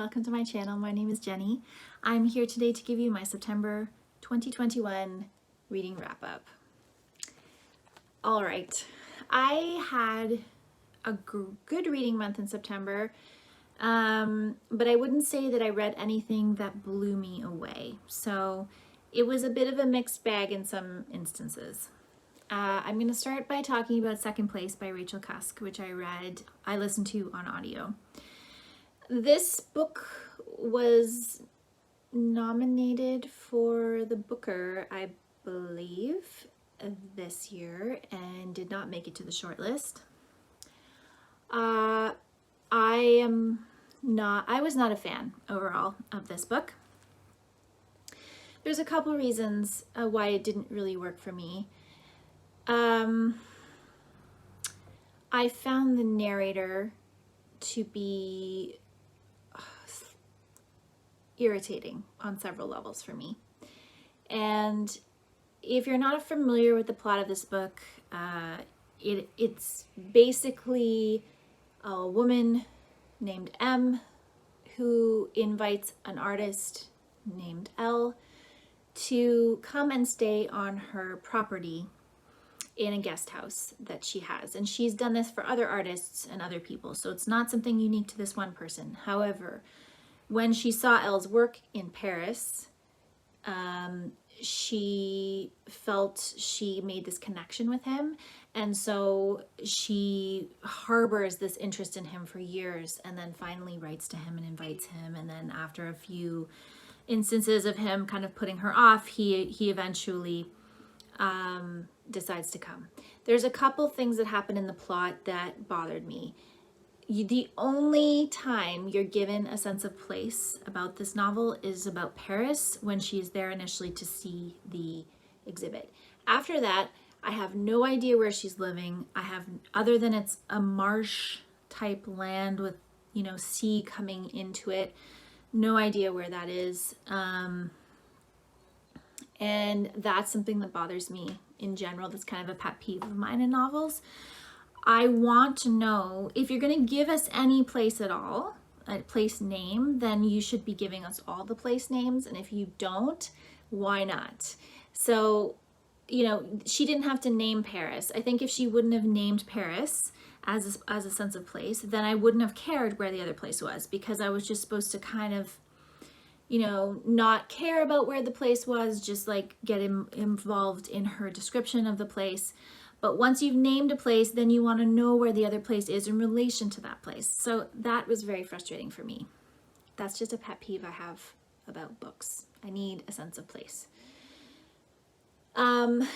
welcome to my channel. My name is Jenny. I'm here today to give you my September 2021 reading wrap-up. All right, I had a good reading month in September, but I wouldn't say that I read anything that blew me away. So it was a bit of a mixed bag in some instances. I'm going to start by talking about Second Place by Rachel Cusk, which I listened to on audio. This book was nominated for the Booker, I believe, this year and did not make it to the shortlist. I was not a fan overall of this book. There's a couple reasons why it didn't really work for me. I found the narrator to be irritating on several levels for me. And if you're not familiar with the plot of this book, it's basically a woman named M who invites an artist named L to come and stay on her property in a guest house that she has. And she's done this for other artists and other people, so it's not something unique to this one person. However, when she saw Elle's work in Paris, she felt she made this connection with him, and so she harbors this interest in him for years, and then finally writes to him and invites him, and then after a few instances of him kind of putting her off, he eventually decides to come. There's a couple things that happen in the plot that bothered me. The only time you're given a sense of place about this novel is about Paris, when she's there initially to see the exhibit. After that, I have no idea where she's living. Other than it's a marsh type land with, sea coming into it. No idea where that is. And that's something that bothers me in general. That's kind of a pet peeve of mine in novels. I want to know, if you're going to give us any place at all, a place name, then you should be giving us all the place names. And if you don't, why not? So, she didn't have to name Paris. I think if she wouldn't have named Paris as a sense of place, then I wouldn't have cared where the other place was, because I was just supposed to kind of, not care about where the place was, just like get involved in her description of the place. But once you've named a place, then you want to know where the other place is in relation to that place. So that was very frustrating for me. That's just a pet peeve I have about books. I need a sense of place. The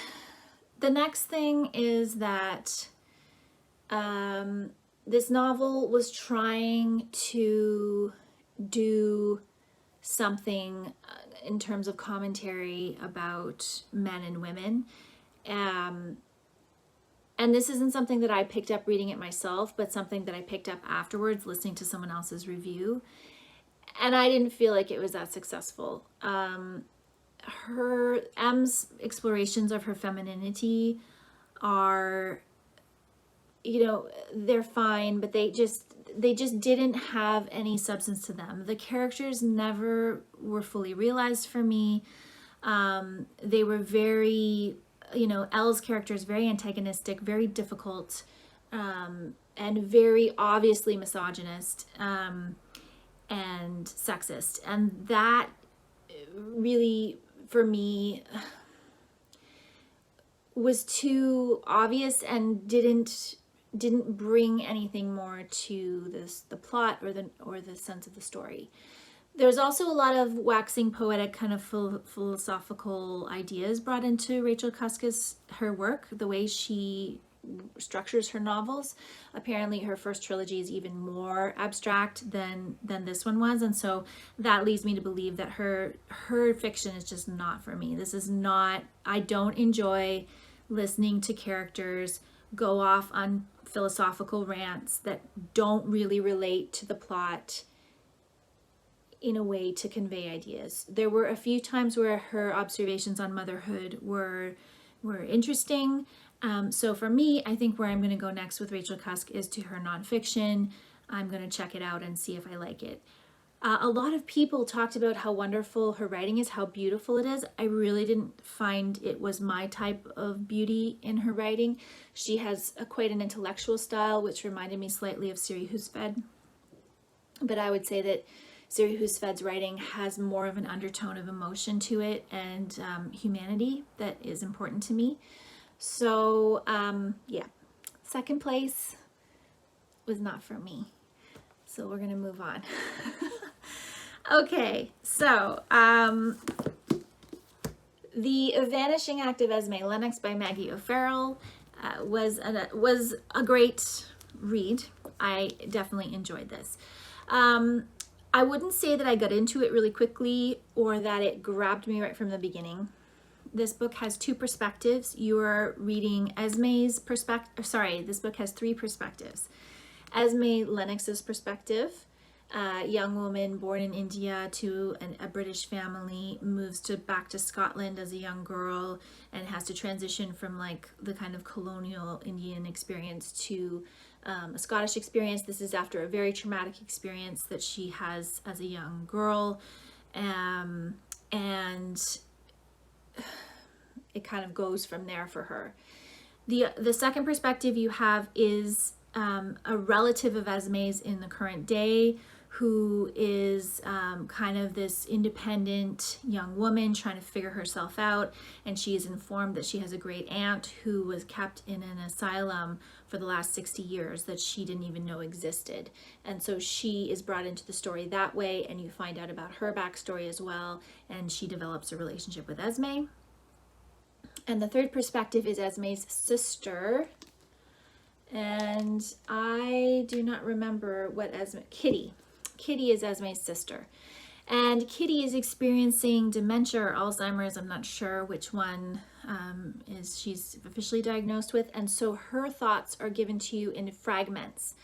next thing is that this novel was trying to do something in terms of commentary about men and women. And this isn't something that I picked up reading it myself, but something that I picked up afterwards listening to someone else's review. And I didn't feel like it was that successful. M's explorations of her femininity are, they're fine, but they just didn't have any substance to them. The characters never were fully realized for me. They were very, Elle's character is very antagonistic, very difficult, and very obviously misogynist and sexist. And that really, for me, was too obvious and didn't bring anything more to the plot or the sense of the story. There's also a lot of waxing poetic kind of philosophical ideas brought into Rachel Cusk's her work, the way she structures her novels. Apparently her first trilogy is even more abstract than this one was, and so that leads me to believe that her fiction is just not for me. This is not, I don't enjoy listening to characters go off on philosophical rants that don't really relate to the plot in a way to convey ideas. There were a few times where her observations on motherhood were interesting. So for me, I think where I'm going to go next with Rachel Cusk is to her nonfiction. I'm going to check it out and see if I like it. A lot of people talked about how wonderful her writing is, how beautiful it is. I really didn't find it was my type of beauty in her writing. She has quite an intellectual style, which reminded me slightly of Siri Husfeld. But I would say that Siri Husfeld's writing has more of an undertone of emotion to it and humanity that is important to me. So, yeah, second place was not for me. So we're going to move on. Okay, so The Vanishing Act of Esme, Lennox by Maggie O'Farrell was a great read. I definitely enjoyed this. I wouldn't say that I got into it really quickly or that it grabbed me right from the beginning. This book has two perspectives. You are reading Esme's perspective. Sorry, this book has three perspectives. Esme Lennox's perspective. Young woman born in India to a British family, moves back to Scotland as a young girl and has to transition from like the kind of colonial Indian experience to a Scottish experience. This is after a very traumatic experience that she has as a young girl, and it kind of goes from there for her. The second perspective you have is a relative of Esme's in the current day, who is kind of this independent young woman trying to figure herself out, and she is informed that she has a great aunt who was kept in an asylum for the last 60 years that she didn't even know existed. And so she is brought into the story that way, and you find out about her backstory as well, and she develops a relationship with Esme. And the third perspective is Esme's sister, and I do not remember what Kitty is Esme's sister. And Kitty is experiencing dementia or Alzheimer's. I'm not sure which one she's officially diagnosed with. And so her thoughts are given to you in fragments.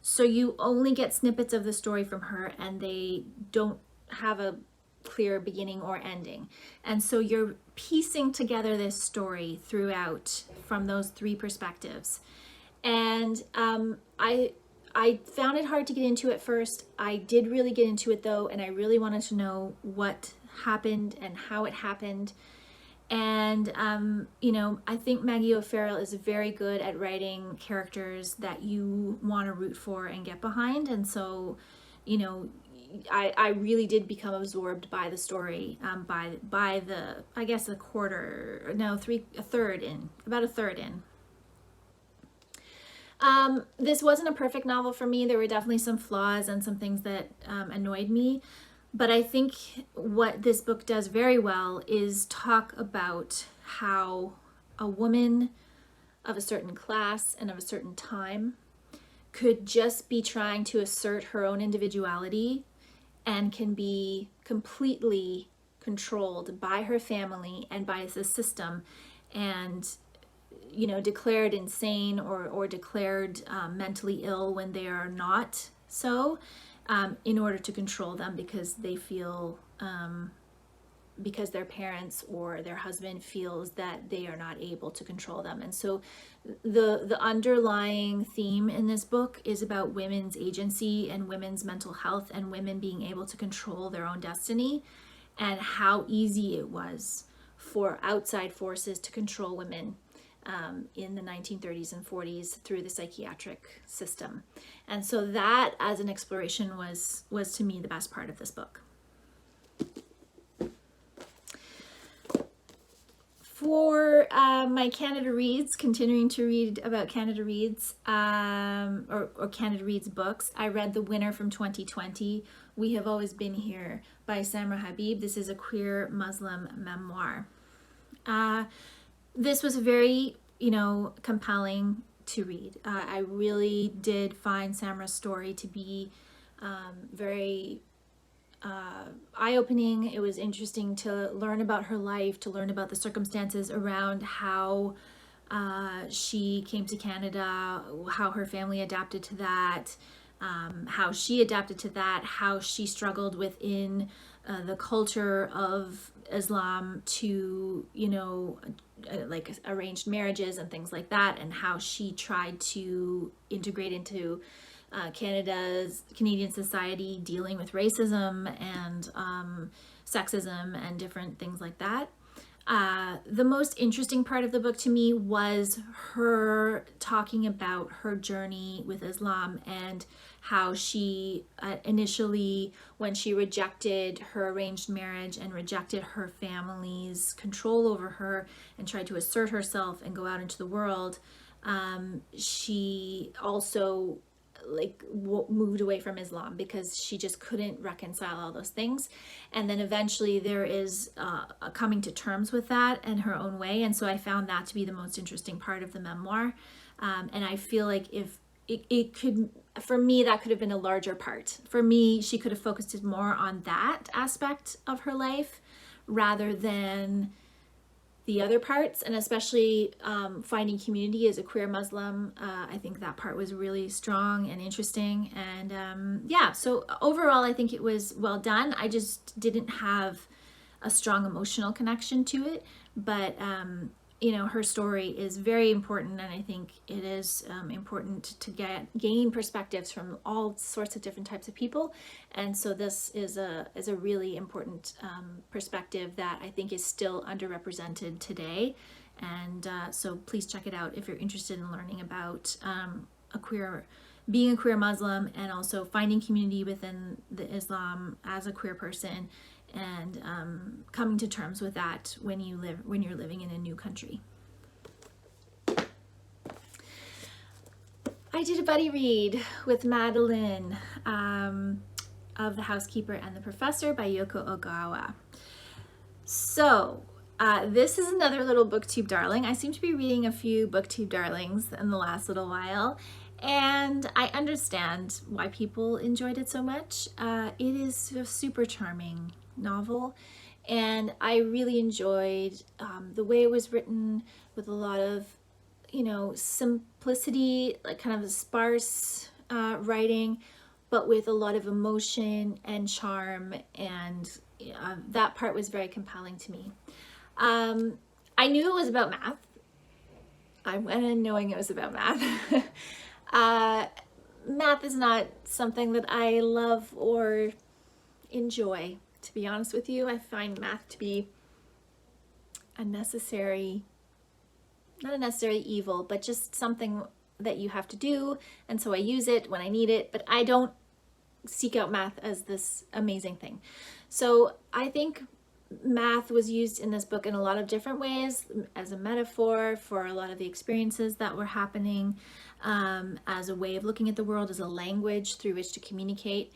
So you only get snippets of the story from her, and they don't have a clear beginning or ending. And so you're piecing together this story throughout from those three perspectives. And I found it hard to get into at first. I did really get into it though, and I really wanted to know what happened and how it happened. And, I think Maggie O'Farrell is very good at writing characters that you want to root for and get behind. And so, I really did become absorbed by the story by the, I guess, a third in. This wasn't a perfect novel for me. There were definitely some flaws and some things that annoyed me. But I think what this book does very well is talk about how a woman of a certain class and of a certain time could just be trying to assert her own individuality and can be completely controlled by her family and by the system, and declared insane or declared mentally ill when they are not so, in order to control them because they feel, because their parents or their husband feels that they are not able to control them. And so the underlying theme in this book is about women's agency and women's mental health and women being able to control their own destiny, and how easy it was for outside forces to control women in the 1930s and 40s through the psychiatric system. And so that as an exploration was to me the best part of this book. For my Canada Reads, continuing to read about Canada Reads, or Canada Reads books, I read the winner from 2020, We Have Always Been Here by Samra Habib. This is a queer Muslim memoir. This was very, compelling to read. I really did find Samra's story to be very eye-opening. It was interesting to learn about her life, to learn about the circumstances around how she came to Canada, how her family adapted to that, how she adapted to that, how she struggled within the culture of Islam to, like arranged marriages and things like that, and how she tried to integrate into Canadian society dealing with racism and sexism and different things like that. The most interesting part of the book to me was her talking about her journey with Islam and how she initially, when she rejected her arranged marriage and rejected her family's control over her and tried to assert herself and go out into the world, she also moved away from Islam because she just couldn't reconcile all those things. And then eventually there is a coming to terms with that in her own way. And so I found that to be the most interesting part of the memoir. And I feel like if it could, for me, that could have been a larger part. For me, she could have focused more on that aspect of her life rather than the other parts, and especially finding community as a queer Muslim. I think that part was really strong and interesting. And yeah, so overall, I think it was well done. I just didn't have a strong emotional connection to it. But, you know, her story is very important. And I think it is important to gain perspectives from all sorts of different types of people. And so this is a really important perspective that I think is still underrepresented today. And so please check it out if you're interested in learning about being a queer Muslim and also finding community within the Islam as a queer person and coming to terms with that when you're living in a new country. I did a buddy read with Madelyn of The Housekeeper and the Professor by Yoko Ogawa. So this is another little booktube darling. I seem to be reading a few booktube darlings in the last little while, and I understand why people enjoyed it so much. It is a super charming novel, and I really enjoyed the way it was written with a lot of, you know, simplicity, like kind of a sparse writing, but with a lot of emotion and charm, and that part was very compelling to me. I knew it was about math. I went in knowing it was about math. Math is not something that I love or enjoy, to be honest with you. I find math to be not a necessary evil, but just something that you have to do. And so I use it when I need it, but I don't seek out math as this amazing thing. So I think math was used in this book in a lot of different ways, as a metaphor for a lot of the experiences that were happening, as a way of looking at the world, as a language through which to communicate.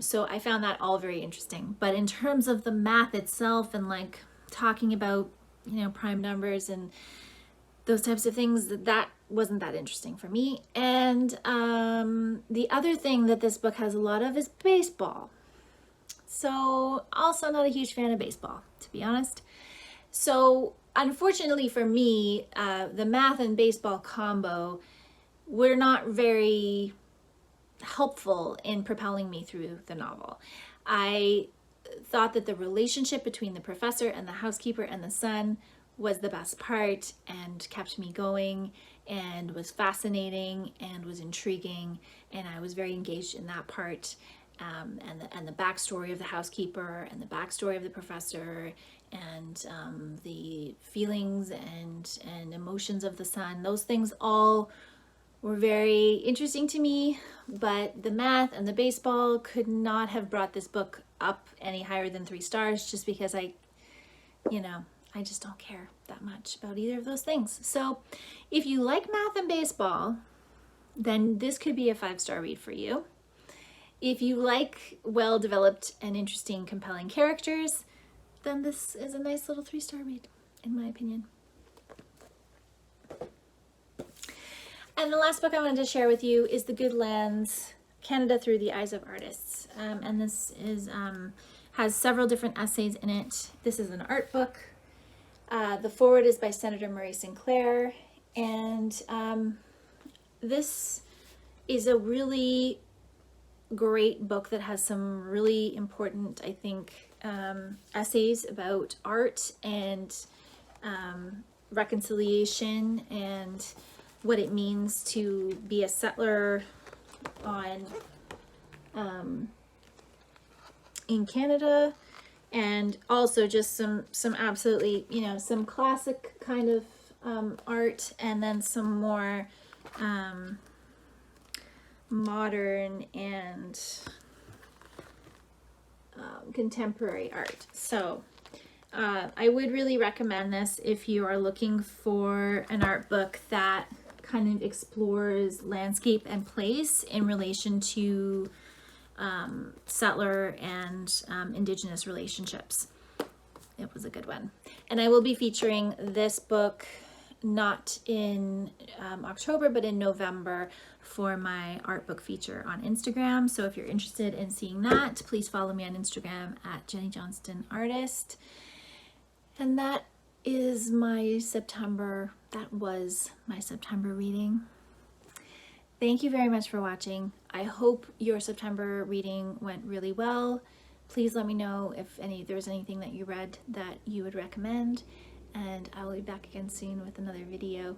So I found that all very interesting. But in terms of the math itself and like talking about, you know, prime numbers and those types of things, that wasn't that interesting for me. And the other thing that this book has a lot of is baseball. So also not a huge fan of baseball, to be honest. So unfortunately for me, the math and baseball combo were not very helpful in propelling me through the novel. I thought that the relationship between the professor and the housekeeper and the son was the best part and kept me going and was fascinating and was intriguing, and I was very engaged in that part. And the backstory of the housekeeper and the backstory of the professor and the feelings and emotions of the son, those things all were very interesting to me. But the math and the baseball could not have brought this book up any higher than 3 stars, just because I just don't care that much about either of those things. So if you like math and baseball, then this could be a 5-star read for you. If you like well-developed and interesting, compelling characters, then this is a nice little 3-star read, in my opinion. And the last book I wanted to share with you is The Good Lands, Canada Through the Eyes of Artists. And this is has several different essays in it. This is an art book. The foreword is by Senator Murray Sinclair. And this is a really great book that has some really important, I think, essays about art and reconciliation and what it means to be a settler on in Canada, and also just some absolutely, you know, some classic kind of art, and then some more modern and contemporary art. So I would really recommend this if you are looking for an art book that kind of explores landscape and place in relation to settler and indigenous relationships. It was a good one. And I will be featuring this book not in October, but in November for my art book feature on Instagram. So if you're interested in seeing that, please follow me on Instagram at Jenny Johnston Artist. And that is my September, that was my September reading. Thank you very much for watching. I hope your September reading went really well. Please let me know if there was anything that you read that you would recommend, and I will be back again soon with another video.